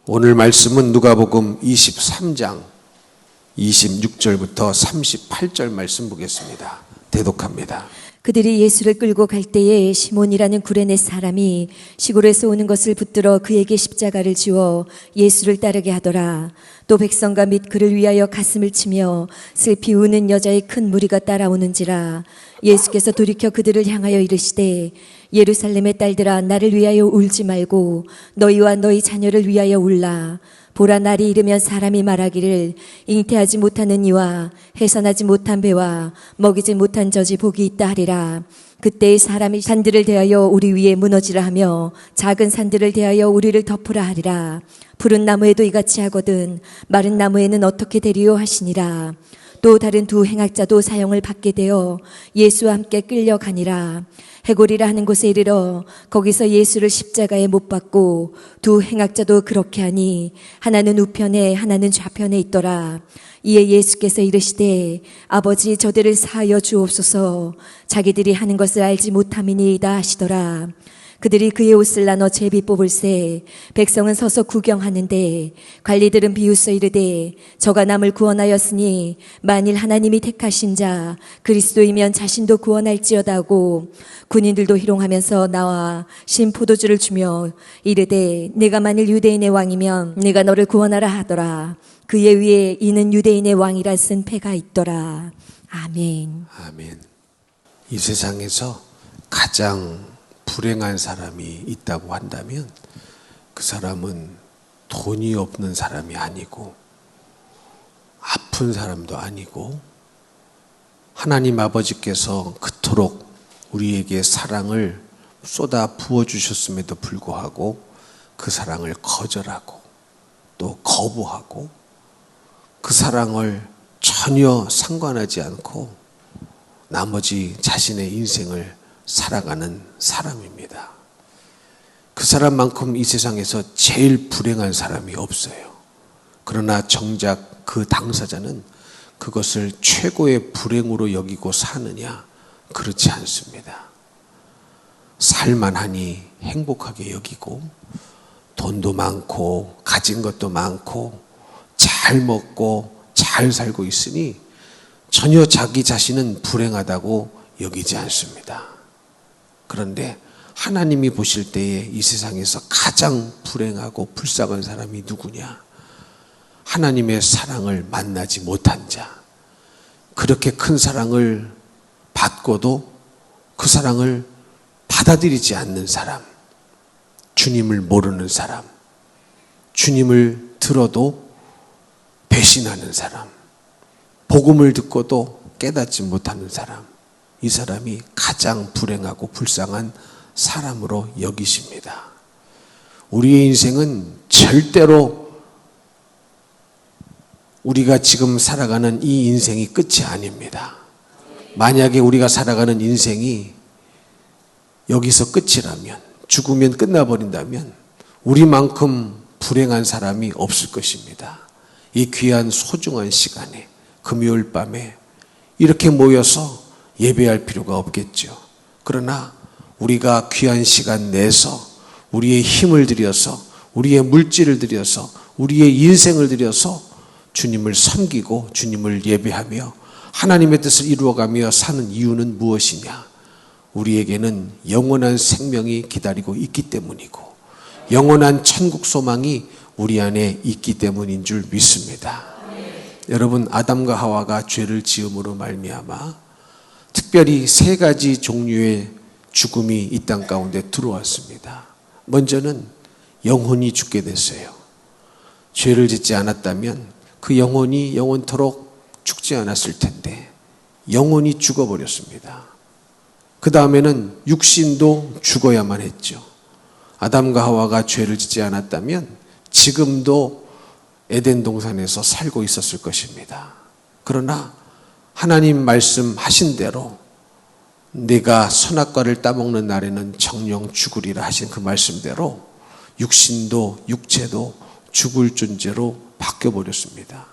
오늘 말씀은 누가복음 23장 26절부터 38절 말씀 보겠습니다. 대독합니다. 그들이 예수를 끌고 갈 때에 시몬이라는 구레네 사람이 시골에서 오는 것을 붙들어 그에게 십자가를 지워 예수를 따르게 하더라. 또 백성과 및 그를 위하여 가슴을 치며 슬피 우는 여자의 큰 무리가 따라오는지라. 예수께서 돌이켜 그들을 향하여 이르시되 예루살렘의 딸들아, 나를 위하여 울지 말고 너희와 너희 자녀를 위하여 울라. 보라, 날이 이르면 사람이 말하기를 잉태하지 못하는 이와 해산하지 못한 배와 먹이지 못한 젖이 복이 있다 하리라. 그때의 사람이 산들을 대하여 우리 위에 무너지라 하며 작은 산들을 대하여 우리를 덮으라 하리라. 푸른 나무에도 이같이 하거든 마른 나무에는 어떻게 되리요 하시니라. 또 다른 두 행악자도 사형을 받게 되어 예수와 함께 끌려가니라. 해골이라 하는 곳에 이르러 거기서 예수를 십자가에 못 박고 두 행악자도 그렇게 하니 하나는 우편에 하나는 좌편에 있더라. 이에 예수께서 이르시되 아버지, 저들을 사하여 주옵소서. 자기들이 하는 것을 알지 못함이니이다 하시더라. 그들이 그의 옷을 나눠 제비 뽑을새 백성은 서서 구경하는데 관리들은 비웃어 이르되 저가 남을 구원하였으니 만일 하나님이 택하신 자 그리스도이면 자신도 구원할지어다 하고 군인들도 희롱하면서 나와 신 포도주를 주며 이르되 내가 만일 유대인의 왕이면 내가 너를 구원하라 하더라. 그의 위에 이는 유대인의 왕이라 쓴 패가 있더라. 아멘. 아멘. 이 세상에서 가장 불행한 사람이 있다고 한다면 그 사람은 돈이 없는 사람이 아니고 아픈 사람도 아니고 하나님 아버지께서 그토록 우리에게 사랑을 쏟아 부어주셨음에도 불구하고 그 사랑을 거절하고 또 거부하고 그 사랑을 전혀 상관하지 않고 나머지 자신의 인생을 살아가는 사람입니다. 그 사람만큼 이 세상에서 제일 불행한 사람이 없어요. 그러나 정작 그 당사자는 그것을 최고의 불행으로 여기고 사느냐? 그렇지 않습니다. 살만하니 행복하게 여기고 돈도 많고 가진 것도 많고 잘 먹고 잘 살고 있으니 전혀 자기 자신은 불행하다고 여기지 않습니다. 그런데 하나님이 보실 때에 이 세상에서 가장 불행하고 불쌍한 사람이 누구냐? 하나님의 사랑을 만나지 못한 자, 그렇게 큰 사랑을 받고도 그 사랑을 받아들이지 않는 사람, 주님을 모르는 사람, 주님을 들어도 배신하는 사람, 복음을 듣고도 깨닫지 못하는 사람, 이 사람이 가장 불행하고 불쌍한 사람으로 여기십니다. 우리의 인생은 절대로 우리가 지금 살아가는 이 인생이 끝이 아닙니다. 만약에 우리가 살아가는 인생이 여기서 끝이라면, 죽으면 끝나버린다면 우리만큼 불행한 사람이 없을 것입니다. 이 귀한 소중한 시간에 금요일 밤에 이렇게 모여서 예배할 필요가 없겠죠. 그러나 우리가 귀한 시간 내서 우리의 힘을 들여서 우리의 물질을 들여서 우리의 인생을 들여서 주님을 섬기고 주님을 예배하며 하나님의 뜻을 이루어가며 사는 이유는 무엇이냐? 우리에게는 영원한 생명이 기다리고 있기 때문이고 영원한 천국 소망이 우리 안에 있기 때문인 줄 믿습니다. 여러분, 아담과 하와가 죄를 지음으로 말미암아 특별히 세 가지 종류의 죽음이 이 땅 가운데 들어왔습니다. 먼저는 영혼이 죽게 됐어요. 죄를 짓지 않았다면 그 영혼이 영원토록 죽지 않았을 텐데 영혼이 죽어버렸습니다. 그 다음에는 육신도 죽어야만 했죠. 아담과 하와가 죄를 짓지 않았다면 지금도 에덴 동산에서 살고 있었을 것입니다. 그러나 하나님 말씀하신 대로 내가 선악과를 따먹는 날에는 정령 죽으리라 하신 그 말씀대로 육신도 육체도 죽을 존재로 바뀌어버렸습니다.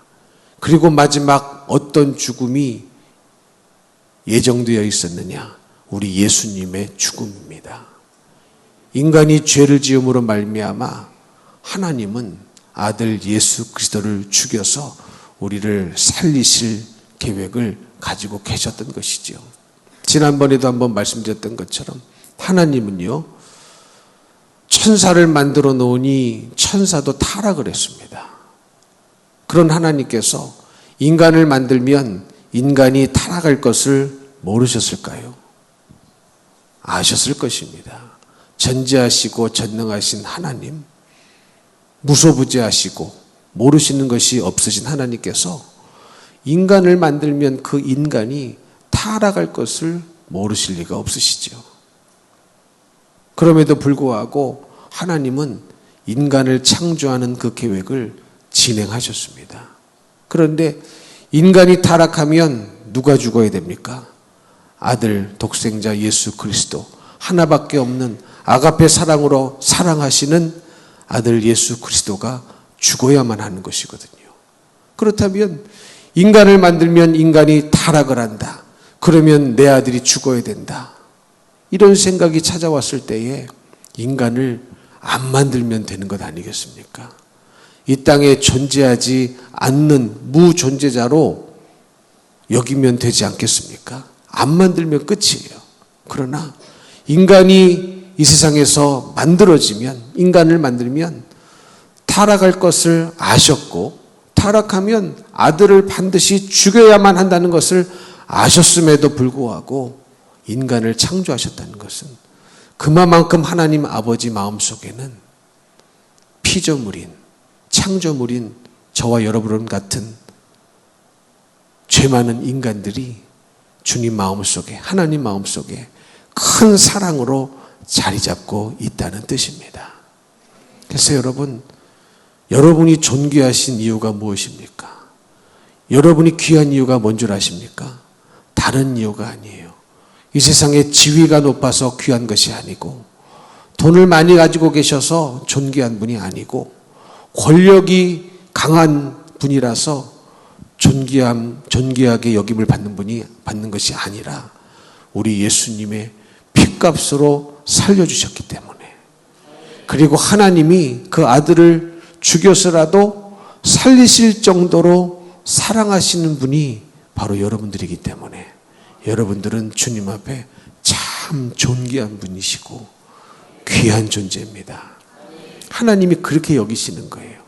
그리고 마지막 어떤 죽음이 예정되어 있었느냐? 우리 예수님의 죽음입니다. 인간이 죄를 지음으로 말미암아 하나님은 아들 예수 그리스도를 죽여서 우리를 살리실 계획을 가지고 계셨던 것이죠. 지난번에도 한번 말씀드렸던 것처럼 하나님은요, 천사를 만들어 놓으니 천사도 타락을 했습니다. 그런 하나님께서 인간을 만들면 인간이 타락할 것을 모르셨을까요? 아셨을 것입니다. 전지하시고 전능하신 하나님, 무소부재하시고 모르시는 것이 없으신 하나님께서 인간을 만들면 그 인간이 타락할 것을 모르실 리가 없으시죠. 그럼에도 불구하고 하나님은 인간을 창조하는 그 계획을 진행하셨습니다. 그런데 인간이 타락하면 누가 죽어야 됩니까? 아들 독생자 예수 그리스도, 하나밖에 없는 아가페 사랑으로 사랑하시는 아들 예수 그리스도가 죽어야만 하는 것이거든요. 그렇다면 인간을 만들면 인간이 타락을 한다. 그러면 내 아들이 죽어야 된다. 이런 생각이 찾아왔을 때에 인간을 안 만들면 되는 것 아니겠습니까? 이 땅에 존재하지 않는 무존재자로 여기면 되지 않겠습니까? 안 만들면 끝이에요. 그러나 인간이 이 세상에서 만들어지면, 인간을 만들면 타락할 것을 아셨고, 타락하면 아들을 반드시 죽여야만 한다는 것을 아셨음에도 불구하고 인간을 창조하셨다는 것은 그만큼 하나님 아버지 마음속에는 피조물인, 창조물인 저와 여러분 같은 죄 많은 인간들이 주님 마음속에, 하나님 마음속에 큰 사랑으로 자리 잡고 있다는 뜻입니다. 그래서 여러분이 존귀하신 이유가 무엇입니까? 여러분이 귀한 이유가 뭔 줄 아십니까? 다른 이유가 아니에요. 이 세상에 지위가 높아서 귀한 것이 아니고, 돈을 많이 가지고 계셔서 존귀한 분이 아니고, 권력이 강한 분이라서 존귀하게 여김을 받는 것이 아니라 우리 예수님의 핏값으로 살려주셨기 때문에, 그리고 하나님이 그 아들을 죽여서라도 살리실 정도로 사랑하시는 분이 바로 여러분들이기 때문에 여러분들은 주님 앞에 참 존귀한 분이시고 귀한 존재입니다. 하나님이 그렇게 여기시는 거예요.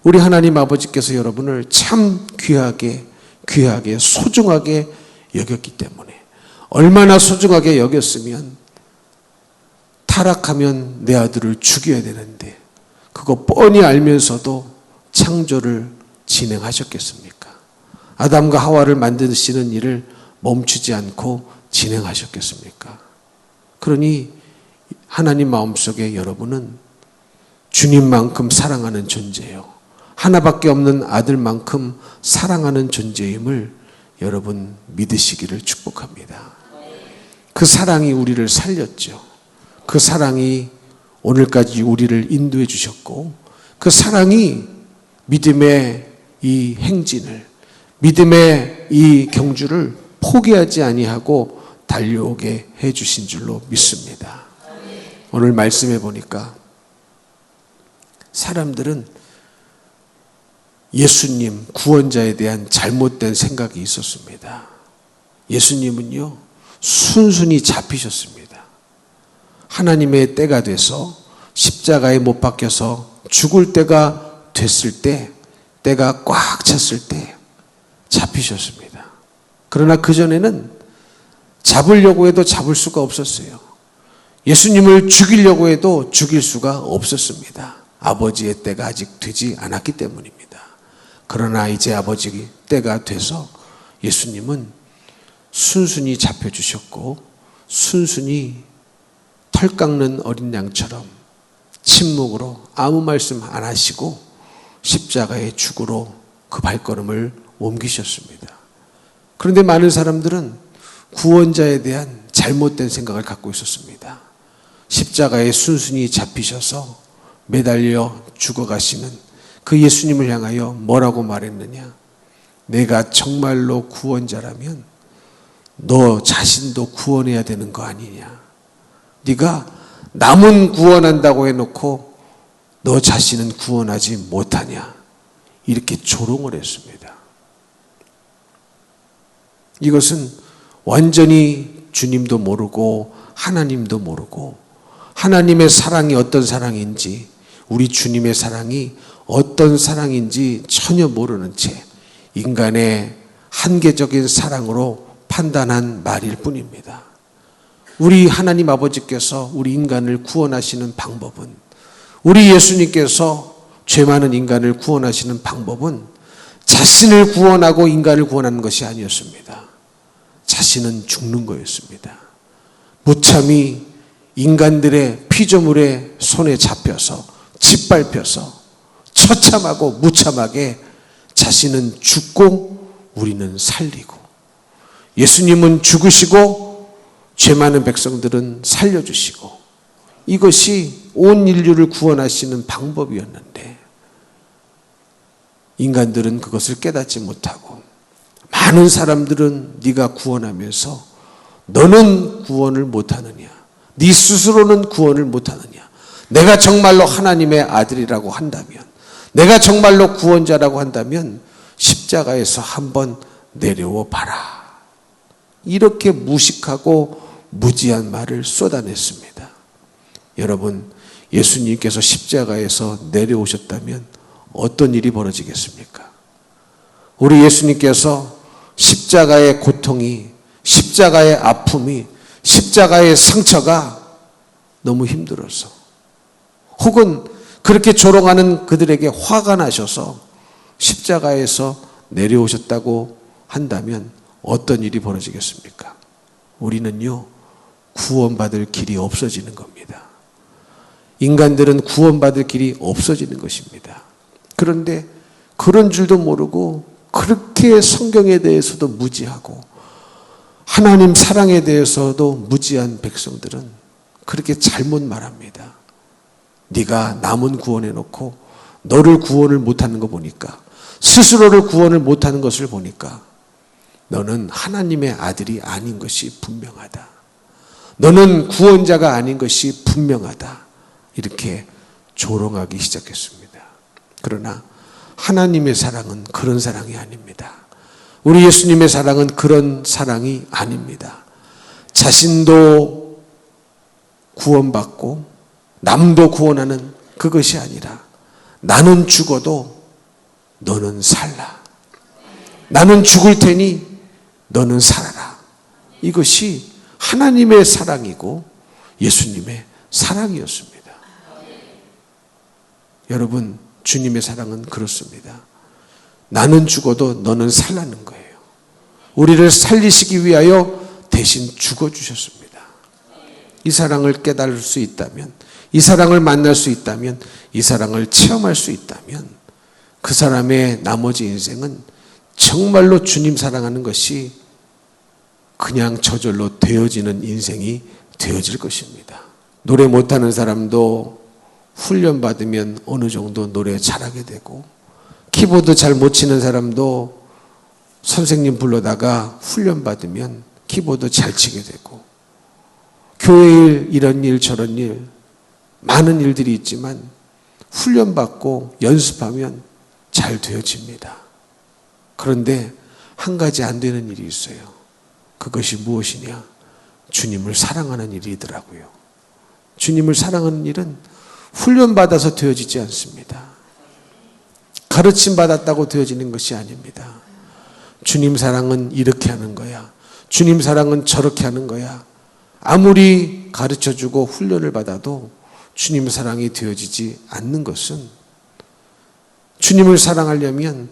우리 하나님 아버지께서 여러분을 참 귀하게 소중하게 여겼기 때문에, 얼마나 소중하게 여겼으면 타락하면 내 아들을 죽여야 되는데 그거 뻔히 알면서도 창조를 진행하셨겠습니까? 아담과 하와를 만드시는 일을 멈추지 않고 진행하셨겠습니까? 그러니 하나님 마음속에 여러분은 주님만큼 사랑하는 존재예요. 하나밖에 없는 아들만큼 사랑하는 존재임을 여러분 믿으시기를 축복합니다. 그 사랑이 우리를 살렸죠. 그 사랑이 오늘까지 우리를 인도해 주셨고, 그 사랑이 믿음의 이 행진을, 믿음의 이 경주를 포기하지 아니하고 달려오게 해 주신 줄로 믿습니다. 오늘 말씀해 보니까 사람들은 예수님 구원자에 대한 잘못된 생각이 있었습니다. 예수님은요, 순순히 잡히셨습니다. 하나님의 때가 돼서 십자가에 못 박혀서 죽을 때가 됐을 때, 때가 꽉 찼을 때 잡히셨습니다. 그러나 그전에는 잡으려고 해도 잡을 수가 없었어요. 예수님을 죽이려고 해도 죽일 수가 없었습니다. 아버지의 때가 아직 되지 않았기 때문입니다. 그러나 이제 아버지 때가 돼서 예수님은 순순히 잡혀주셨고, 순순히 털 깎는 어린 양처럼 침묵으로 아무 말씀 안 하시고 십자가의 죽으로 그 발걸음을 옮기셨습니다. 그런데 많은 사람들은 구원자에 대한 잘못된 생각을 갖고 있었습니다. 십자가에 순순히 잡히셔서 매달려 죽어가시는 그 예수님을 향하여 뭐라고 말했느냐? 내가 정말로 구원자라면 너 자신도 구원해야 되는 거 아니냐? 네가 남은 구원한다고 해놓고 너 자신은 구원하지 못하냐? 이렇게 조롱을 했습니다. 이것은 완전히 주님도 모르고 하나님도 모르고 하나님의 사랑이 어떤 사랑인지 우리 주님의 사랑이 어떤 사랑인지 전혀 모르는 채 인간의 한계적인 사랑으로 판단한 말일 뿐입니다. 우리 하나님 아버지께서 우리 인간을 구원하시는 방법은, 우리 예수님께서 죄 많은 인간을 구원하시는 방법은 자신을 구원하고 인간을 구원하는 것이 아니었습니다. 자신은 죽는 거였습니다. 무참히 인간들의 피조물의 손에 잡혀서 짓밟혀서 처참하고 무참하게 자신은 죽고 우리는 살리고, 예수님은 죽으시고 죄 많은 백성들은 살려주시고, 이것이 온 인류를 구원하시는 방법이었는데 인간들은 그것을 깨닫지 못하고 많은 사람들은 네가 구원하면서 너는 구원을 못하느냐, 네 스스로는 구원을 못하느냐, 내가 정말로 하나님의 아들이라고 한다면, 내가 정말로 구원자라고 한다면 십자가에서 한번 내려와 봐라, 이렇게 무식하고 무지한 말을 쏟아냈습니다. 여러분, 예수님께서 십자가에서 내려오셨다면 어떤 일이 벌어지겠습니까? 우리 예수님께서 십자가의 고통이, 십자가의 아픔이, 십자가의 상처가 너무 힘들어서, 혹은 그렇게 조롱하는 그들에게 화가 나셔서 십자가에서 내려오셨다고 한다면 어떤 일이 벌어지겠습니까? 우리는요, 구원받을 길이 없어지는 겁니다. 인간들은 구원받을 길이 없어지는 것입니다. 그런데 그런 줄도 모르고 그렇게 성경에 대해서도 무지하고 하나님 사랑에 대해서도 무지한 백성들은 그렇게 잘못 말합니다. 네가 남은 구원해놓고 너를 구원을 못하는 거 보니까, 스스로를 구원을 못하는 것을 보니까 너는 하나님의 아들이 아닌 것이 분명하다. 너는 구원자가 아닌 것이 분명하다. 이렇게 조롱하기 시작했습니다. 그러나 하나님의 사랑은 그런 사랑이 아닙니다. 우리 예수님의 사랑은 그런 사랑이 아닙니다. 자신도 구원받고 남도 구원하는 그것이 아니라 나는 죽어도 너는 살라. 나는 죽을 테니 너는 살아라. 이것이 하나님의 사랑이고 예수님의 사랑이었습니다. 여러분, 주님의 사랑은 그렇습니다. 나는 죽어도 너는 살라는 거예요. 우리를 살리시기 위하여 대신 죽어주셨습니다. 이 사랑을 깨달을 수 있다면, 이 사랑을 만날 수 있다면, 이 사랑을 체험할 수 있다면 그 사람의 나머지 인생은 정말로 주님 사랑하는 것이 그냥 저절로 되어지는 인생이 되어질 것입니다. 노래 못하는 사람도 훈련받으면 어느 정도 노래 잘하게 되고, 키보드 잘 못 치는 사람도 선생님 불러다가 훈련받으면 키보드 잘 치게 되고, 교회 일, 이런 일 저런 일 많은 일들이 있지만 훈련받고 연습하면 잘 되어집니다. 그런데 한 가지 안 되는 일이 있어요. 그것이 무엇이냐? 주님을 사랑하는 일이더라고요. 주님을 사랑하는 일은 훈련받아서 되어지지 않습니다. 가르침 받았다고 되어지는 것이 아닙니다. 주님 사랑은 이렇게 하는 거야. 주님 사랑은 저렇게 하는 거야. 아무리 가르쳐주고 훈련을 받아도 주님 사랑이 되어지지 않는 것은, 주님을 사랑하려면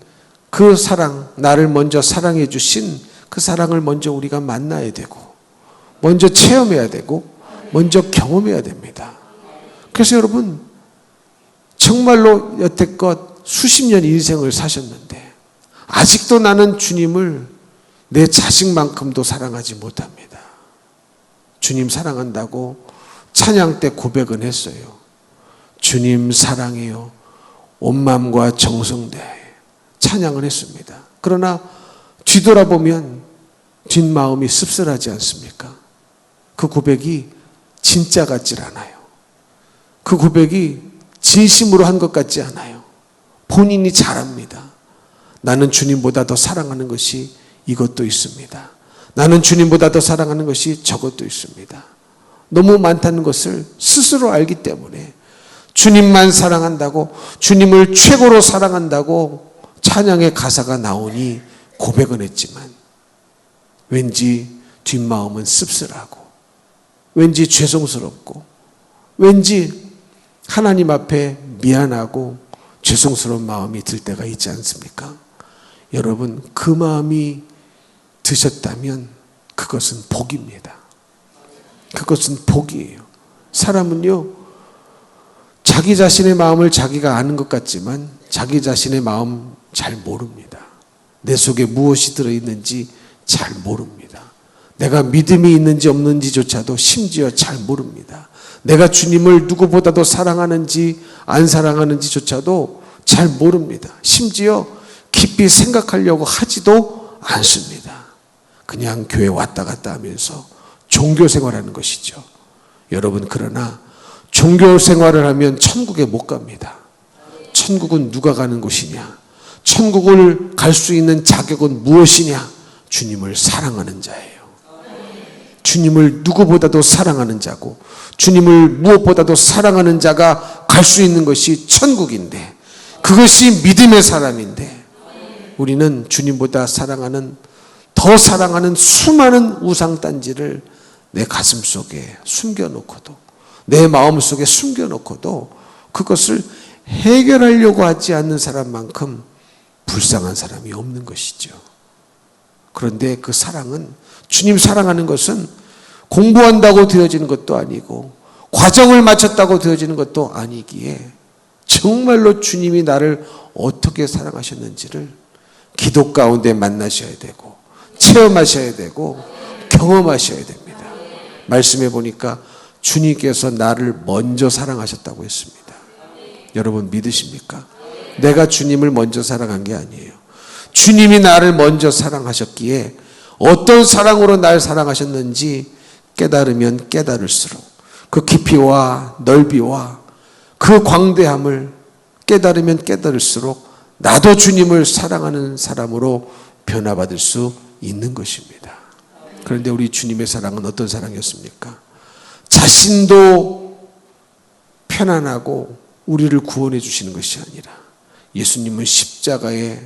그 사랑, 나를 먼저 사랑해 주신 그 사랑을 먼저 우리가 만나야 되고, 먼저 체험해야 되고, 먼저 경험해야 됩니다. 그래서 여러분, 정말로 여태껏 수십 년 인생을 사셨는데 아직도 나는 주님을 내 자식만큼도 사랑하지 못합니다. 주님 사랑한다고 찬양 때 고백은 했어요. 주님 사랑해요. 온 마음과 정성 다해 찬양을 했습니다. 그러나 뒤돌아보면 뒷마음이 씁쓸하지 않습니까? 그 고백이 진짜 같질 않아요. 그 고백이 진심으로 한 것 같지 않아요. 본인이 잘 압니다. 나는 주님보다 더 사랑하는 것이 이것도 있습니다. 나는 주님보다 더 사랑하는 것이 저것도 있습니다. 너무 많다는 것을 스스로 알기 때문에 주님만 사랑한다고, 주님을 최고로 사랑한다고 찬양의 가사가 나오니 고백은 했지만 왠지 뒷마음은 씁쓸하고, 왠지 죄송스럽고, 왠지 하나님 앞에 미안하고 죄송스러운 마음이 들 때가 있지 않습니까? 여러분, 그 마음이 드셨다면 그것은 복입니다. 그것은 복이에요. 사람은요, 자기 자신의 마음을 자기가 아는 것 같지만 자기 자신의 마음 잘 모릅니다. 내 속에 무엇이 들어있는지 잘 모릅니다. 내가 믿음이 있는지 없는지조차도 심지어 잘 모릅니다. 내가 주님을 누구보다도 사랑하는지 안 사랑하는지조차도 잘 모릅니다. 심지어 깊이 생각하려고 하지도 않습니다. 그냥 교회 왔다 갔다 하면서 종교 생활하는 것이죠. 여러분, 그러나 종교 생활을 하면 천국에 못 갑니다. 천국은 누가 가는 곳이냐? 천국을 갈 수 있는 자격은 무엇이냐? 주님을 사랑하는 자예요. 주님을 누구보다도 사랑하는 자고, 주님을 무엇보다도 사랑하는 자가 갈 수 있는 것이 천국인데, 그것이 믿음의 사람인데, 우리는 주님보다 더 사랑하는 수많은 우상단지를 내 가슴 속에 숨겨놓고도, 내 마음 속에 숨겨놓고도 그것을 해결하려고 하지 않는 사람만큼 불쌍한 사람이 없는 것이죠. 그런데 그 사랑은, 주님 사랑하는 것은 공부한다고 되어지는 것도 아니고 과정을 마쳤다고 되어지는 것도 아니기에 정말로 주님이 나를 어떻게 사랑하셨는지를 기도 가운데 만나셔야 되고 체험하셔야 되고 경험하셔야 됩니다. 말씀해 보니까 주님께서 나를 먼저 사랑하셨다고 했습니다. 여러분, 믿으십니까? 내가 주님을 먼저 사랑한 게 아니에요. 주님이 나를 먼저 사랑하셨기에 어떤 사랑으로 날 사랑하셨는지 깨달으면 깨달을수록, 그 깊이와 넓이와 그 광대함을 깨달으면 깨달을수록 나도 주님을 사랑하는 사람으로 변화받을 수 있는 것입니다. 그런데 우리 주님의 사랑은 어떤 사랑이었습니까? 자신도 편안하고 우리를 구원해 주시는 것이 아니라 예수님은 십자가에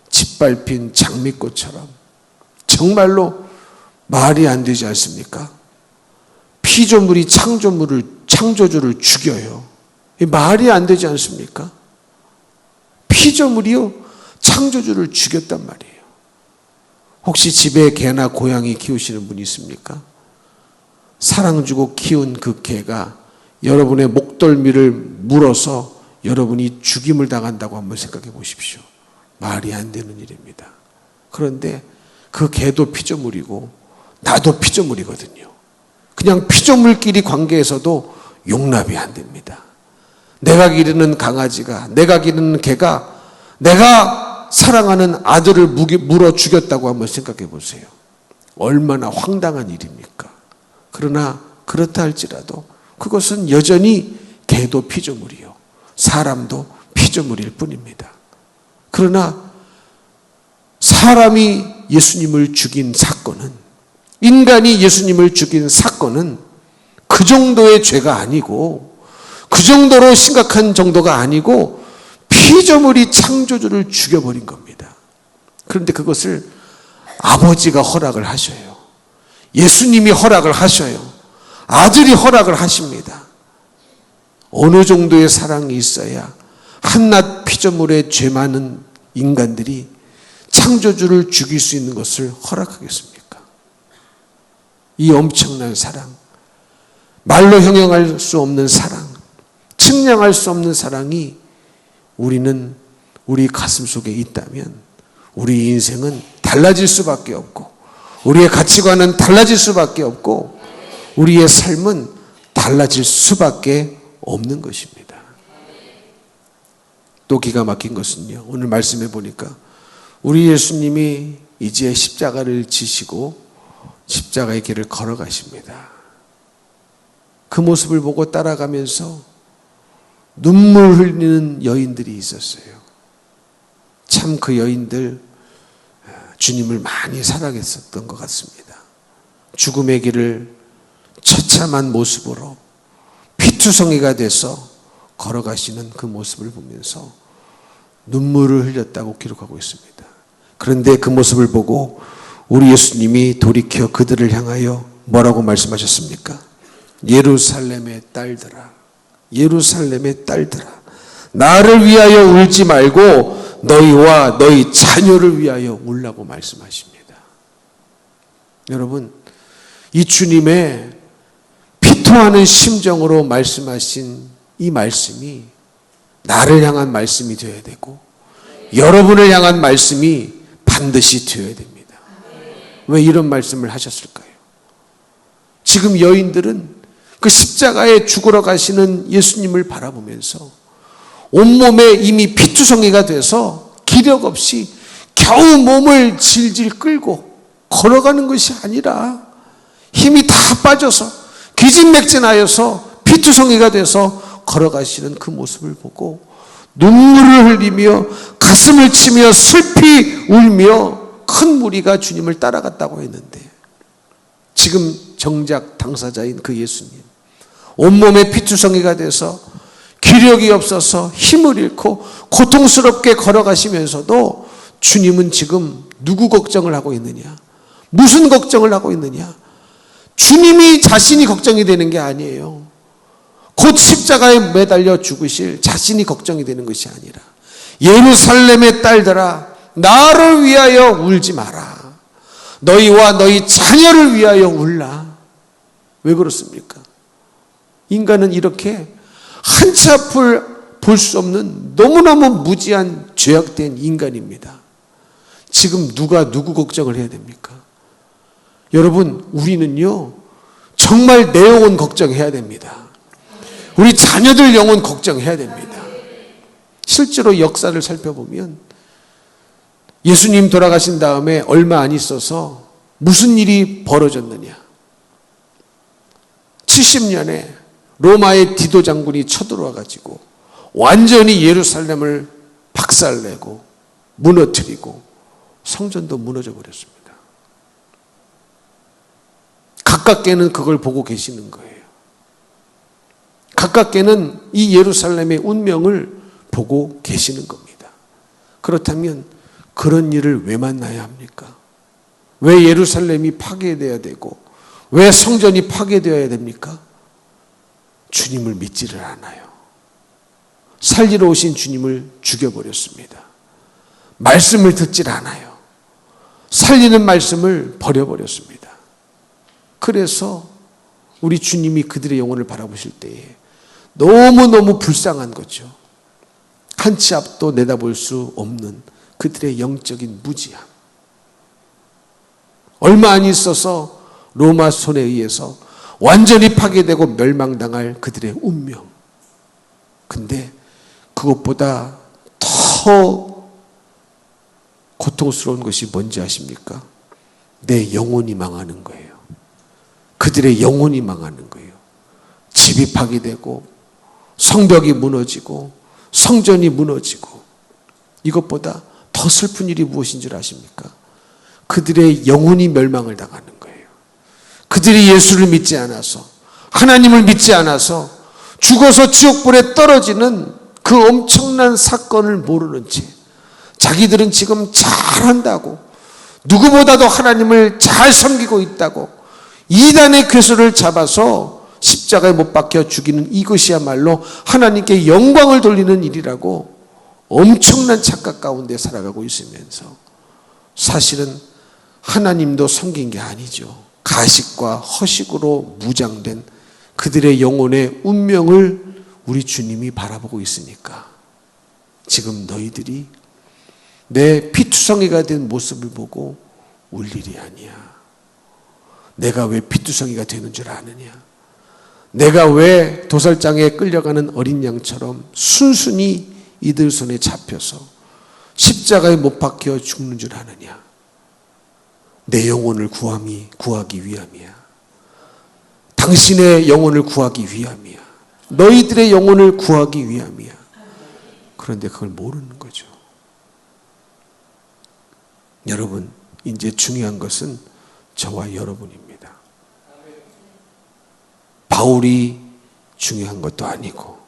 짓밟힌 장미꽃처럼 정말로 말이 안 되지 않습니까? 피조물이 창조주를 죽여요. 말이 안 되지 않습니까? 피조물이요, 창조주를 죽였단 말이에요. 혹시 집에 개나 고양이 키우시는 분이 있습니까? 사랑 주고 키운 그 개가 여러분의 목덜미를 물어서 여러분이 죽임을 당한다고 한번 생각해 보십시오. 말이 안 되는 일입니다. 그런데 그 개도 피조물이고 나도 피조물이거든요. 그냥 피조물끼리 관계에서도 용납이 안 됩니다. 내가 기르는 강아지가, 내가 기르는 개가 내가 사랑하는 아들을 물어 죽였다고 한번 생각해 보세요. 얼마나 황당한 일입니까? 그러나 그렇다 할지라도 그것은 여전히 개도 피조물이요, 사람도 피조물일 뿐입니다. 그러나 사람이 예수님을 죽인 사건은, 인간이 예수님을 죽인 사건은 그 정도의 죄가 아니고, 그 정도로 심각한 정도가 아니고 피조물이 창조주를 죽여버린 겁니다. 그런데 그것을 아버지가 허락을 하셔요. 예수님이 허락을 하셔요. 아들이 허락을 하십니다. 어느 정도의 사랑이 있어야 한낱 피조물의 죄 많은 인간들이 창조주를 죽일 수 있는 것을 허락하겠습니까? 이 엄청난 사랑, 말로 형용할 수 없는 사랑, 측량할 수 없는 사랑이 우리 가슴 속에 있다면 우리 인생은 달라질 수밖에 없고, 우리의 가치관은 달라질 수밖에 없고, 우리의 삶은 달라질 수밖에 없는 것입니다. 또 기가 막힌 것은요, 오늘 말씀해 보니까 우리 예수님이 이제 십자가를 지시고 십자가의 길을 걸어가십니다. 그 모습을 보고 따라가면서 눈물 흘리는 여인들이 있었어요. 참 그 여인들 주님을 많이 사랑했었던 것 같습니다. 죽음의 길을 처참한 모습으로 피투성이가 돼서 걸어가시는 그 모습을 보면서 눈물을 흘렸다고 기록하고 있습니다. 그런데 그 모습을 보고 우리 예수님이 돌이켜 그들을 향하여 뭐라고 말씀하셨습니까? 예루살렘의 딸들아, 예루살렘의 딸들아, 나를 위하여 울지 말고 너희와 너희 자녀를 위하여 울라고 말씀하십니다. 여러분, 이 주님의 피통하는 심정으로 말씀하신 이 말씀이 나를 향한 말씀이 되어야 되고 여러분을 향한 말씀이 반드시 되어야 됩니다. 왜 이런 말씀을 하셨을까요? 지금 여인들은 그 십자가에 죽으러 가시는 예수님을 바라보면서 온몸에 이미 피투성이가 돼서 기력 없이 겨우 몸을 질질 끌고 걸어가는 것이 아니라 힘이 다 빠져서 기진맥진하여서 피투성이가 돼서 걸어가시는 그 모습을 보고 눈물을 흘리며 가슴을 치며 슬피 울며 큰 무리가 주님을 따라갔다고 했는데, 지금 정작 당사자인 그 예수님 온몸에 피투성이가 돼서 기력이 없어서 힘을 잃고 고통스럽게 걸어가시면서도 주님은 지금 누구 걱정을 하고 있느냐? 무슨 걱정을 하고 있느냐? 주님이 자신이 걱정이 되는 게 아니에요. 곧 십자가에 매달려 죽으실 자신이 걱정이 되는 것이 아니라 예루살렘의 딸들아, 나를 위하여 울지 마라. 너희와 너희 자녀를 위하여 울라. 왜 그렇습니까? 인간은 이렇게 한치 앞을 볼 수 없는 너무너무 무지한 죄악된 인간입니다. 지금 누가 누구 걱정을 해야 됩니까? 여러분, 우리는요 정말 내 영혼 걱정해야 됩니다. 우리 자녀들 영혼 걱정해야 됩니다. 실제로 역사를 살펴보면 예수님 돌아가신 다음에 얼마 안 있어서 무슨 일이 벌어졌느냐? 70년에 로마의 디도 장군이 쳐들어와 가지고 완전히 예루살렘을 박살내고 무너뜨리고 성전도 무너져 버렸습니다. 가깝게는 그걸 보고 계시는 거예요. 가깝게는 이 예루살렘의 운명을 보고 계시는 겁니다. 그렇다면 그런 일을 왜 만나야 합니까? 왜 예루살렘이 파괴되어야 되고 왜 성전이 파괴되어야 됩니까? 주님을 믿지를 않아요. 살리러 오신 주님을 죽여버렸습니다. 말씀을 듣질 않아요. 살리는 말씀을 버려버렸습니다. 그래서 우리 주님이 그들의 영혼을 바라보실 때에 너무너무 불쌍한 거죠. 한치 앞도 내다볼 수 없는 그들의 영적인 무지함. 얼마 안 있어서 로마 손에 의해서 완전히 파괴되고 멸망당할 그들의 운명. 근데 그것보다 더 고통스러운 것이 뭔지 아십니까? 내 영혼이 망하는 거예요. 그들의 영혼이 망하는 거예요. 집이 파괴되고 성벽이 무너지고 성전이 무너지고, 이것보다 더 슬픈 일이 무엇인 줄 아십니까? 그들의 영혼이 멸망을 당하는 거예요. 그들이 예수를 믿지 않아서, 하나님을 믿지 않아서 죽어서 지옥불에 떨어지는 그 엄청난 사건을 모르는 채 자기들은 지금 잘한다고, 누구보다도 하나님을 잘 섬기고 있다고 이단의 괴수를 잡아서 십자가에 못 박혀 죽이는 이것이야말로 하나님께 영광을 돌리는 일이라고 엄청난 착각 가운데 살아가고 있으면서 사실은 하나님도 섬긴 게 아니죠. 가식과 허식으로 무장된 그들의 영혼의 운명을 우리 주님이 바라보고 있으니까 지금 너희들이 내 피투성이가 된 모습을 보고 울 일이 아니야. 내가 왜 피투성이가 되는 줄 아느냐? 내가 왜 도살장에 끌려가는 어린 양처럼 순순히 이들 손에 잡혀서 십자가에 못 박혀 죽는 줄 아느냐? 내 영혼을 구하기 위함이야. 당신의 영혼을 구하기 위함이야. 너희들의 영혼을 구하기 위함이야. 그런데 그걸 모르는 거죠. 여러분, 이제 중요한 것은 저와 여러분입니다. 바울이 중요한 것도 아니고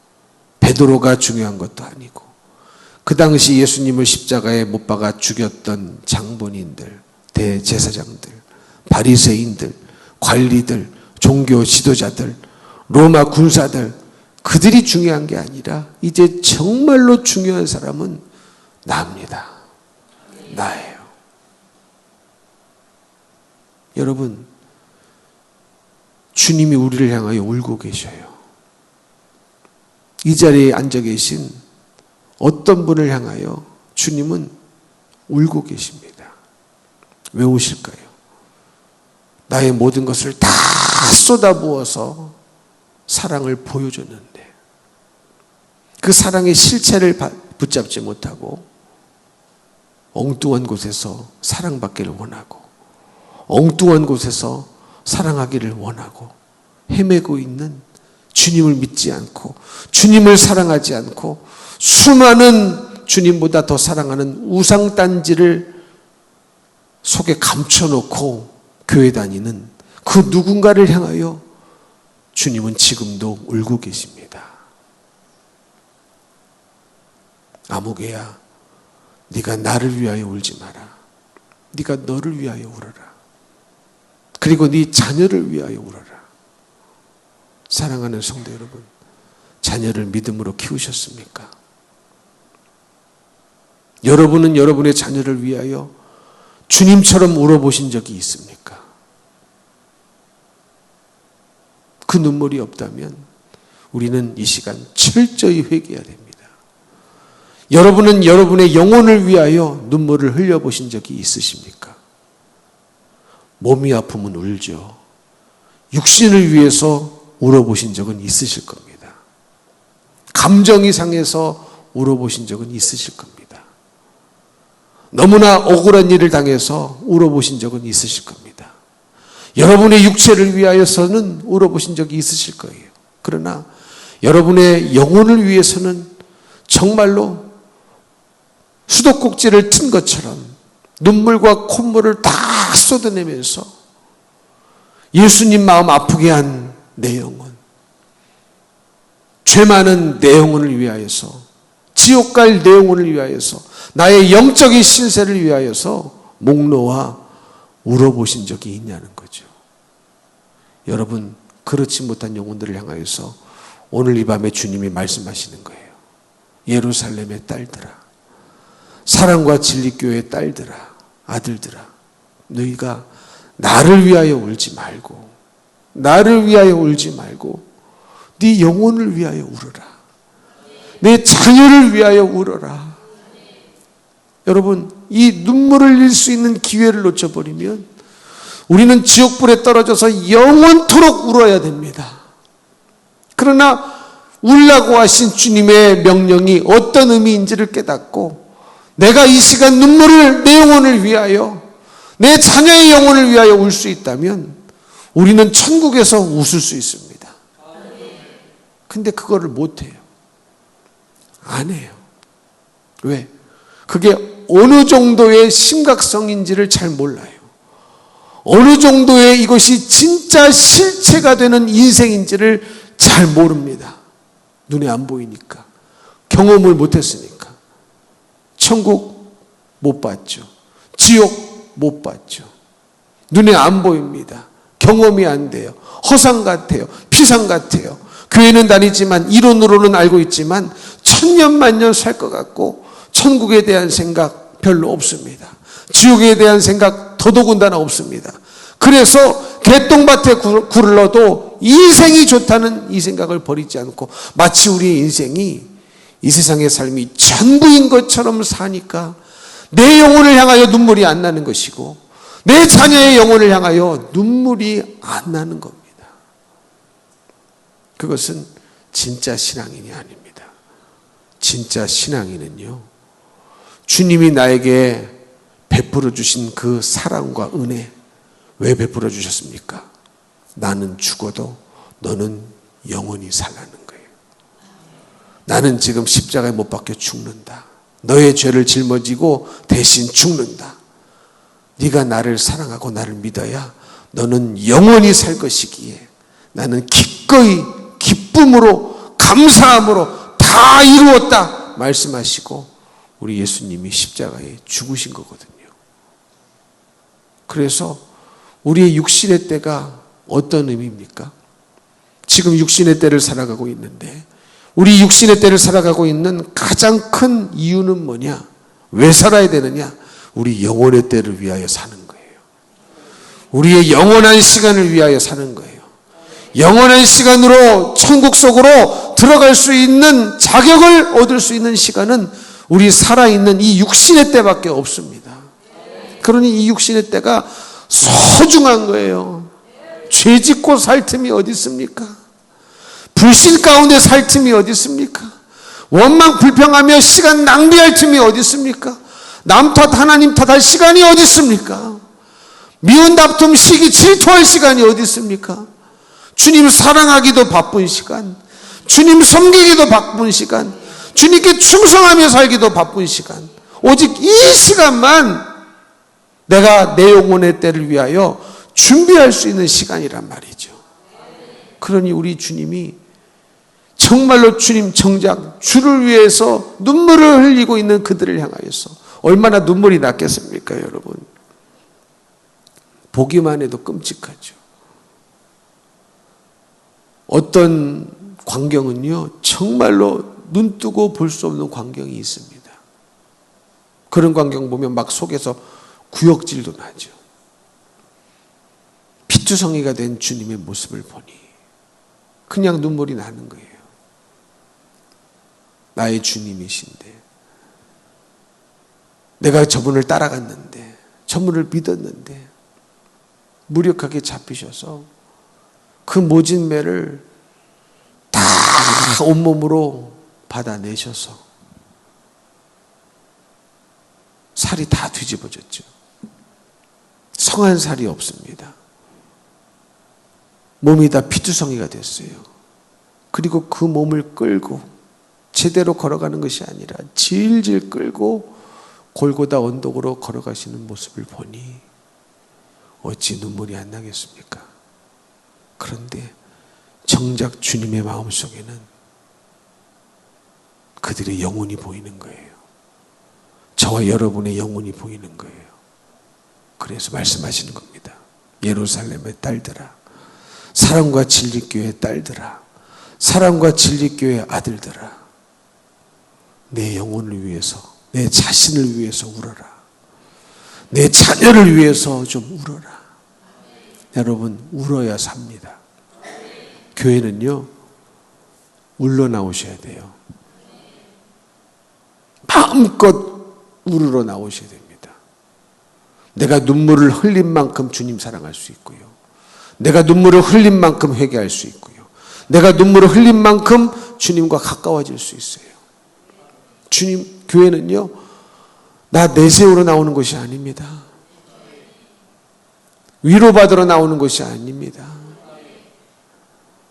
베드로가 중요한 것도 아니고 그 당시 예수님을 십자가에 못 박아 죽였던 장본인들, 대제사장들, 바리새인들, 관리들, 종교 지도자들, 로마 군사들, 그들이 중요한 게 아니라 이제 정말로 중요한 사람은 나입니다. 나예요. 여러분, 주님이 우리를 향하여 울고 계셔요. 이 자리에 앉아 계신 어떤 분을 향하여 주님은 울고 계십니다. 왜 우실까요? 나의 모든 것을 다 쏟아부어서 사랑을 보여줬는데 그 사랑의 실체를 붙잡지 못하고 엉뚱한 곳에서 사랑받기를 원하고 엉뚱한 곳에서 사랑하기를 원하고 헤매고 있는 주님을 믿지 않고 주님을 사랑하지 않고 수많은 주님보다 더 사랑하는 우상단지를 속에 감춰놓고 교회 다니는 그 누군가를 향하여 주님은 지금도 울고 계십니다. 아무개야, 네가 나를 위하여 울지 마라. 네가 너를 위하여 울어라. 그리고 네 자녀를 위하여 울어라. 사랑하는 성도 여러분, 자녀를 믿음으로 키우셨습니까? 여러분은 여러분의 자녀를 위하여 주님처럼 울어보신 적이 있습니까? 그 눈물이 없다면 우리는 이 시간 철저히 회개해야 됩니다. 여러분은 여러분의 영혼을 위하여 눈물을 흘려보신 적이 있으십니까? 몸이 아프면 울죠. 육신을 위해서 울어보신 적은 있으실 겁니다. 감정이 상해서 울어보신 적은 있으실 겁니다. 너무나 억울한 일을 당해서 울어보신 적은 있으실 겁니다. 여러분의 육체를 위하여서는 울어보신 적이 있으실 거예요. 그러나 여러분의 영혼을 위해서는 정말로 수도꼭지를 튼 것처럼 눈물과 콧물을 다 쏟아내면서 예수님 마음 아프게 한 내 영혼, 죄 많은 내 영혼을 위하여서, 지옥 갈 내 영혼을 위하여서, 나의 영적인 신세를 위하여서 목 놓아 울어보신 적이 있냐는 거죠. 여러분, 그렇지 못한 영혼들을 향하여서 오늘 이 밤에 주님이 말씀하시는 거예요. 예루살렘의 딸들아, 사랑과 진리교회의 딸들아, 아들들아, 너희가 나를 위하여 울지 말고, 나를 위하여 울지 말고 네 영혼을 위하여 울어라. 내 자녀를 위하여 울어라. 여러분, 이 눈물을 흘릴 수 있는 기회를 놓쳐버리면 우리는 지옥불에 떨어져서 영원토록 울어야 됩니다. 그러나 울라고 하신 주님의 명령이 어떤 의미인지를 깨닫고 내가 이 시간 눈물을 내 영혼을 위하여, 내 자녀의 영혼을 위하여 울 수 있다면 우리는 천국에서 웃을 수 있습니다. 근데 그거를 못해요. 안 해요. 왜? 그게 어느 정도의 심각성인지를 잘 몰라요. 어느 정도의 이것이 진짜 실체가 되는 인생인지를 잘 모릅니다. 눈에 안 보이니까. 경험을 못했으니까. 천국 못 봤죠. 지옥 못 봤죠. 눈에 안 보입니다. 경험이 안 돼요. 허상 같아요. 피상 같아요. 교회는 다니지만 이론으로는 알고 있지만 천년만년 살 것 같고 천국에 대한 생각 별로 없습니다. 지옥에 대한 생각 더더군다나 없습니다. 그래서 개똥밭에 굴러도 인생이 좋다는 이 생각을 버리지 않고 마치 우리의 인생이 이 세상의 삶이 전부인 것처럼 사니까 내 영혼을 향하여 눈물이 안 나는 것이고 내 자녀의 영혼을 향하여 눈물이 안 나는 겁니다. 그것은 진짜 신앙인이 아닙니다. 진짜 신앙인은요, 주님이 나에게 베풀어 주신 그 사랑과 은혜, 왜 베풀어 주셨습니까? 나는 죽어도 너는 영원히 살라는 거예요. 나는 지금 십자가에 못 박혀 죽는다. 너의 죄를 짊어지고 대신 죽는다. 네가 나를 사랑하고 나를 믿어야 너는 영원히 살 것이기에 나는 기꺼이 기쁨으로 감사함으로 다 이루었다 말씀하시고 우리 예수님이 십자가에 죽으신 거거든요. 그래서 우리의 육신의 때가 어떤 의미입니까? 지금 육신의 때를 살아가고 있는데 우리 육신의 때를 살아가고 있는 가장 큰 이유는 뭐냐? 왜 살아야 되느냐? 우리 영혼의 때를 위하여 사는 거예요. 우리의 영원한 시간을 위하여 사는 거예요. 영원한 시간으로 천국 속으로 들어갈 수 있는 자격을 얻을 수 있는 시간은 우리 살아있는 이 육신의 때밖에 없습니다. 그러니 이 육신의 때가 소중한 거예요. 죄 짓고 살 틈이 어디 있습니까? 불신 가운데 살 틈이 어디 있습니까? 원망 불평하며 시간 낭비할 틈이 어디 있습니까? 남 탓 하나님 탓할 시간이 어디 있습니까? 미운 다툼 시기 질투할 시간이 어디 있습니까? 주님 사랑하기도 바쁜 시간, 주님 섬기기도 바쁜 시간, 주님께 충성하며 살기도 바쁜 시간, 오직 이 시간만 내가 내 영혼의 때를 위하여 준비할 수 있는 시간이란 말이죠. 그러니 우리 주님이 정말로 주님 정작 주를 위해서 눈물을 흘리고 있는 그들을 향하여서 얼마나 눈물이 났겠습니까, 여러분? 보기만 해도 끔찍하죠. 어떤 광경은요, 정말로 눈 뜨고 볼 수 없는 광경이 있습니다. 그런 광경 보면 막 속에서 구역질도 나죠. 피투성이가 된 주님의 모습을 보니 그냥 눈물이 나는 거예요. 나의 주님이신데, 내가 저분을 따라갔는데, 저분을 믿었는데 무력하게 잡히셔서 그 모진 매를 다 온몸으로 받아내셔서 살이 다 뒤집어졌죠. 성한 살이 없습니다. 몸이 다 피투성이가 됐어요. 그리고 그 몸을 끌고 제대로 걸어가는 것이 아니라 질질 끌고 골고다 언덕으로 걸어가시는 모습을 보니 어찌 눈물이 안 나겠습니까? 그런데 정작 주님의 마음속에는 그들의 영혼이 보이는 거예요. 저와 여러분의 영혼이 보이는 거예요. 그래서 말씀하시는 겁니다. 예루살렘의 딸들아, 사랑과 진리교회의 딸들아, 사랑과 진리교회의 아들들아, 내 영혼을 위해서, 내 자신을 위해서 울어라. 내 자녀를 위해서 좀 울어라. 여러분, 울어야 삽니다. 교회는요, 울러 나오셔야 돼요. 마음껏 울으러 나오셔야 됩니다. 내가 눈물을 흘린 만큼 주님 사랑할 수 있고요. 내가 눈물을 흘린 만큼 회개할 수 있고요. 내가 눈물을 흘린 만큼 주님과 가까워질 수 있어요. 주님, 교회는요, 나 내세우러 나오는 것이 아닙니다. 위로받으러 나오는 것이 아닙니다.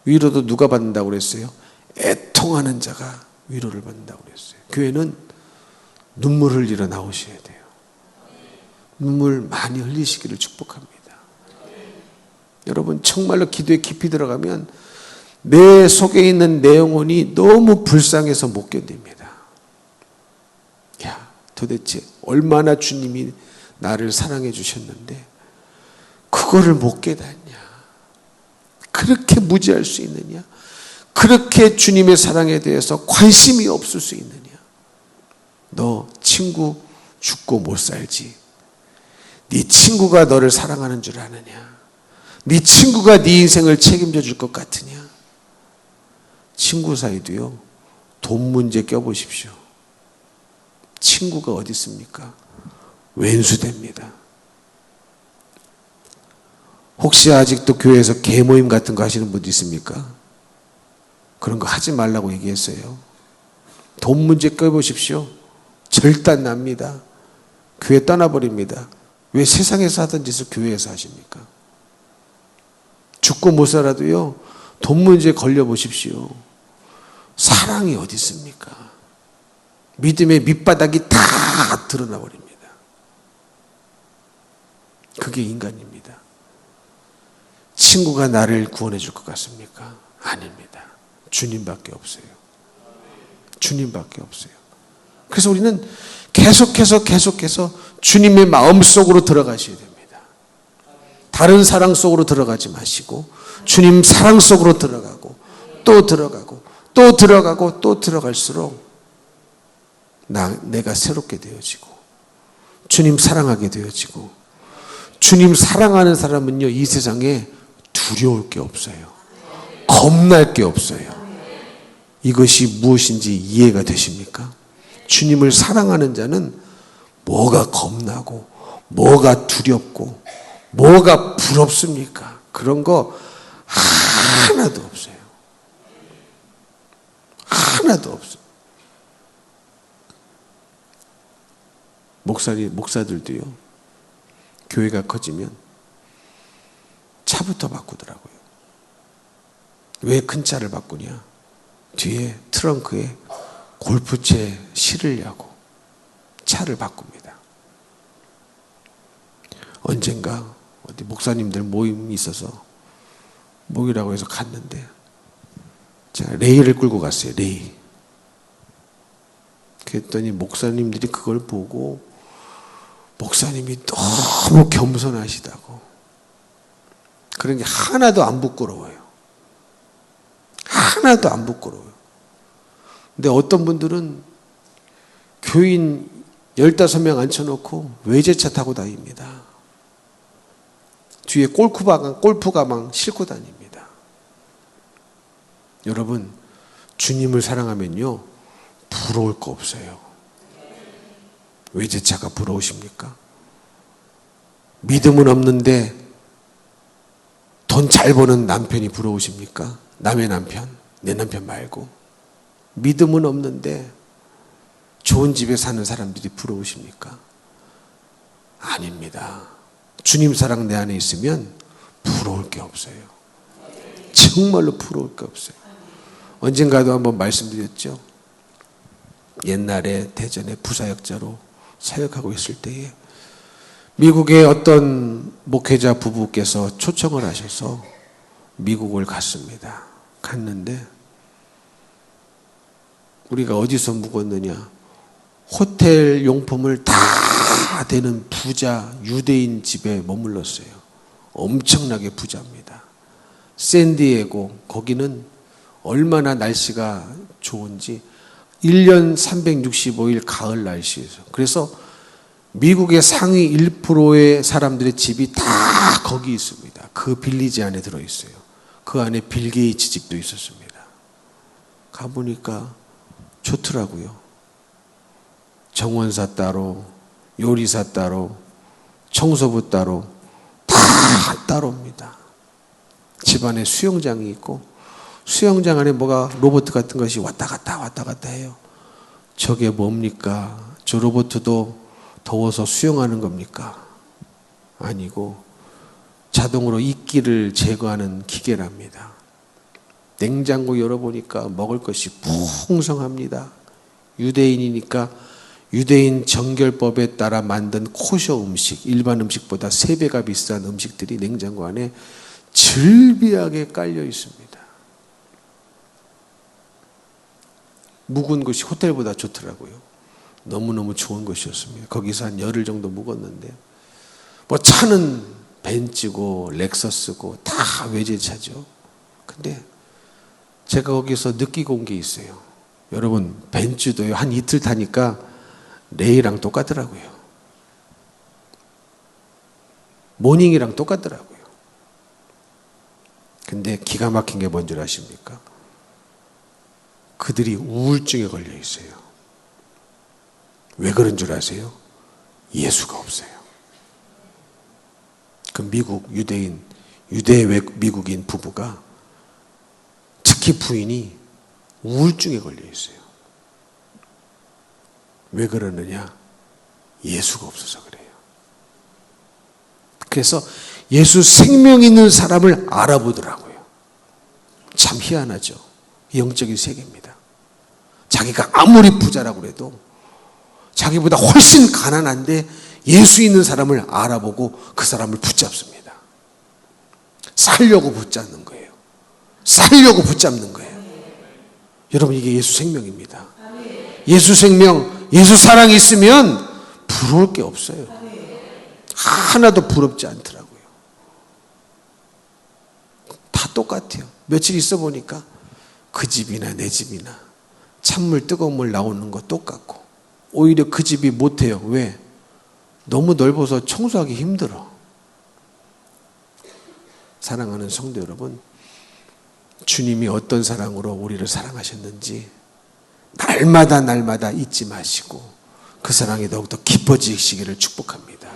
위로도 누가 받는다고 그랬어요? 애통하는 자가 위로를 받는다고 그랬어요. 교회는 눈물 흘리러 나오셔야 돼요. 눈물 많이 흘리시기를 축복합니다. 여러분, 정말로 기도에 깊이 들어가면 내 속에 있는 내 영혼이 너무 불쌍해서 못 견딥니다. 야, 도대체 얼마나 주님이 나를 사랑해 주셨는데 그거를 못 깨닫냐? 그렇게 무지할 수 있느냐? 그렇게 주님의 사랑에 대해서 관심이 없을 수 있느냐? 너 친구 죽고 못 살지. 네 친구가 너를 사랑하는 줄 아느냐? 네 친구가 네 인생을 책임져 줄 것 같으냐? 친구 사이도요, 돈 문제 껴보십시오. 친구가 어디 있습니까? 왼수됩니다. 혹시 아직도 교회에서 계모임 같은 거 하시는 분도 있습니까? 그런 거 하지 말라고 얘기했어요. 돈 문제 껴보십시오. 절단 납니다. 교회 떠나버립니다. 왜 세상에서 하던 짓을 교회에서 하십니까? 죽고 못 살아도요, 돈 문제에 걸려보십시오. 사랑이 어디 있습니까? 믿음의 밑바닥이 다 드러나 버립니다. 그게 인간입니다. 친구가 나를 구원해 줄 것 같습니까? 아닙니다. 주님밖에 없어요. 주님밖에 없어요. 그래서 우리는 계속해서 주님의 마음속으로 들어가셔야 됩니다. 다른 사랑 속으로 들어가지 마시고 주님 사랑 속으로 들어가고 또 들어가고 또 들어가고 또 들어갈수록 내가 새롭게 되어지고 주님 사랑하게 되어지고, 주님 사랑하는 사람은요 이 세상에 두려울 게 없어요. 겁날 게 없어요. 이것이 무엇인지 이해가 되십니까? 주님을 사랑하는 자는 뭐가 겁나고 뭐가 두렵고 뭐가 부럽습니까? 그런 거 하나도 없어요. 하나도 없어요. 목사들도요, 교회가 커지면 차부터 바꾸더라고요. 왜 큰 차를 바꾸냐? 뒤에 트렁크에 골프채 실으려고 차를 바꿉니다. 언젠가 어디 목사님들 모임이 있어서 모이라고 해서 갔는데 제가 레이를 끌고 갔어요. 레이. 그랬더니 목사님들이 그걸 보고 목사님이 너무 겸손하시다고, 그런 게 하나도 안 부끄러워요. 하나도 안 부끄러워요. 근데 어떤 분들은 교인 15명 앉혀놓고 외제차 타고 다닙니다. 뒤에 골프 가방 싣고 다닙니다. 여러분, 주님을 사랑하면요 부러울 거 없어요. 외제차가 부러우십니까? 믿음은 없는데 돈 잘 버는 남편이 부러우십니까? 남의 남편, 내 남편 말고. 믿음은 없는데 좋은 집에 사는 사람들이 부러우십니까? 아닙니다. 주님 사랑 내 안에 있으면 부러울 게 없어요. 정말로 부러울 게 없어요. 언젠가도 한번 말씀드렸죠. 옛날에 대전의 부사역자로 사역하고 있을 때에 미국의 어떤 목회자 부부께서 초청을 하셔서 미국을 갔습니다. 갔는데 우리가 어디서 묵었느냐? 호텔 용품을 다 대는 부자 유대인 집에 머물렀어요. 엄청나게 부자입니다. 샌디에고, 거기는 얼마나 날씨가 좋은지 1년 365일 가을 날씨에서. 그래서 미국의 상위 1%의 사람들의 집이 다 거기 있습니다. 그 빌리지 안에 들어있어요. 그 안에 빌 게이츠 집도 있었습니다. 가보니까 좋더라고요. 정원사 따로, 요리사 따로, 청소부 따로, 다 따로입니다. 집안에 수영장이 있고 수영장 안에 뭐가 로봇 같은 것이 왔다 갔다 해요. 저게 뭡니까? 저 로봇도 더워서 수영하는 겁니까? 아니고 자동으로 이끼를 제거하는 기계랍니다. 냉장고 열어보니까 먹을 것이 풍성합니다. 유대인이니까 유대인 정결법에 따라 만든 코셔 음식, 일반 음식보다 3배가 비싼 음식들이 냉장고 안에 즐비하게 깔려 있습니다. 묵은 곳이 호텔보다 좋더라고요. 너무너무 좋은 곳이었습니다. 거기서 한 열흘 정도 묵었는데, 뭐 차는 벤츠고 렉서스고 다 외제차죠. 근데 제가 거기서 느끼고 온 게 있어요. 여러분, 벤츠도요 한 이틀 타니까 레이랑 똑같더라고요. 모닝이랑 똑같더라고요. 근데 기가 막힌 게 뭔 줄 아십니까? 그들이 우울증에 걸려 있어요. 왜 그런 줄 아세요? 예수가 없어요. 그 유대 미국인 부부가, 특히 부인이 우울증에 걸려 있어요. 왜 그러느냐? 예수가 없어서 그래요. 그래서 예수 생명 있는 사람을 알아보더라고요. 참 희한하죠. 영적인 세계입니다. 자기가 아무리 부자라고 해도 자기보다 훨씬 가난한데 예수 있는 사람을 알아보고 그 사람을 붙잡습니다. 살려고 붙잡는 거예요. 살려고 붙잡는 거예요. 여러분, 이게 예수 생명입니다. 예수 생명, 예수 사랑이 있으면 부러울 게 없어요. 하나도 부럽지 않더라고요. 다 똑같아요. 며칠 있어 보니까 그 집이나 내 집이나 찬물 뜨거운 물 나오는 거 똑같고, 오히려 그 집이 못해요. 왜? 너무 넓어서 청소하기 힘들어. 사랑하는 성도 여러분, 주님이 어떤 사랑으로 우리를 사랑하셨는지 날마다 잊지 마시고 그 사랑이 더욱더 깊어지시기를 축복합니다.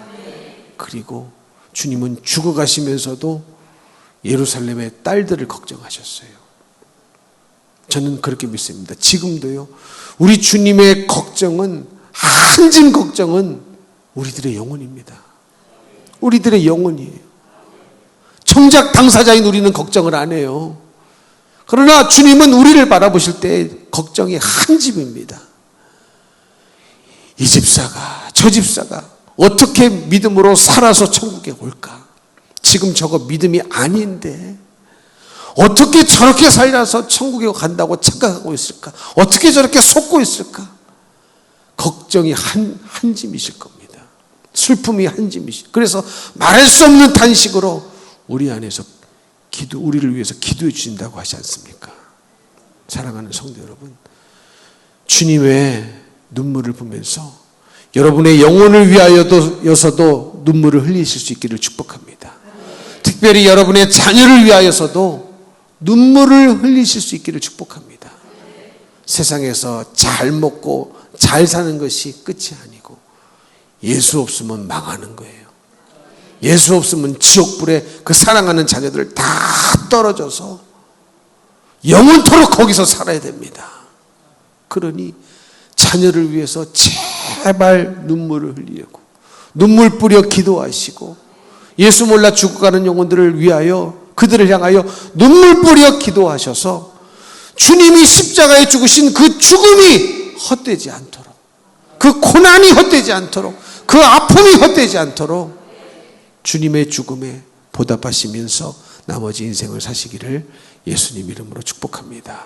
그리고 주님은 죽어가시면서도 예루살렘의 딸들을 걱정하셨어요. 저는 그렇게 믿습니다. 지금도요. 우리 주님의 걱정은, 한짐 걱정은 우리들의 영혼입니다. 우리들의 영혼이에요. 정작 당사자인 우리는 걱정을 안 해요. 그러나 주님은 우리를 바라보실 때 걱정이 한 집입니다. 이 집사가, 저 집사가 어떻게 믿음으로 살아서 천국에 올까? 지금 저거 믿음이 아닌데 어떻게 저렇게 살아서 천국에 간다고 착각하고 있을까? 어떻게 저렇게 속고 있을까? 걱정이 한 짐이실 겁니다. 슬픔이 한 짐이실. 그래서 말할 수 없는 탄식으로 우리 안에서 우리를 위해서 기도해 주신다고 하지 않습니까? 사랑하는 성도 여러분, 주님의 눈물을 보면서 여러분의 영혼을 위하여서도 눈물을 흘리실 수 있기를 축복합니다. 특별히 여러분의 자녀를 위하여서도 눈물을 흘리실 수 있기를 축복합니다. 세상에서 잘 먹고 잘 사는 것이 끝이 아니고 예수 없으면 망하는 거예요. 예수 없으면 지옥불에 그 사랑하는 자녀들 다 떨어져서 영원토록 거기서 살아야 됩니다. 그러니 자녀를 위해서 제발 눈물을 흘리려고 눈물 뿌려 기도하시고, 예수 몰라 죽어가는 영혼들을 위하여, 그들을 향하여 눈물 뿌려 기도하셔서 주님이 십자가에 죽으신 그 죽음이 헛되지 않도록, 그 고난이 헛되지 않도록, 그 아픔이 헛되지 않도록 주님의 죽음에 보답하시면서 나머지 인생을 사시기를 예수님 이름으로 축복합니다.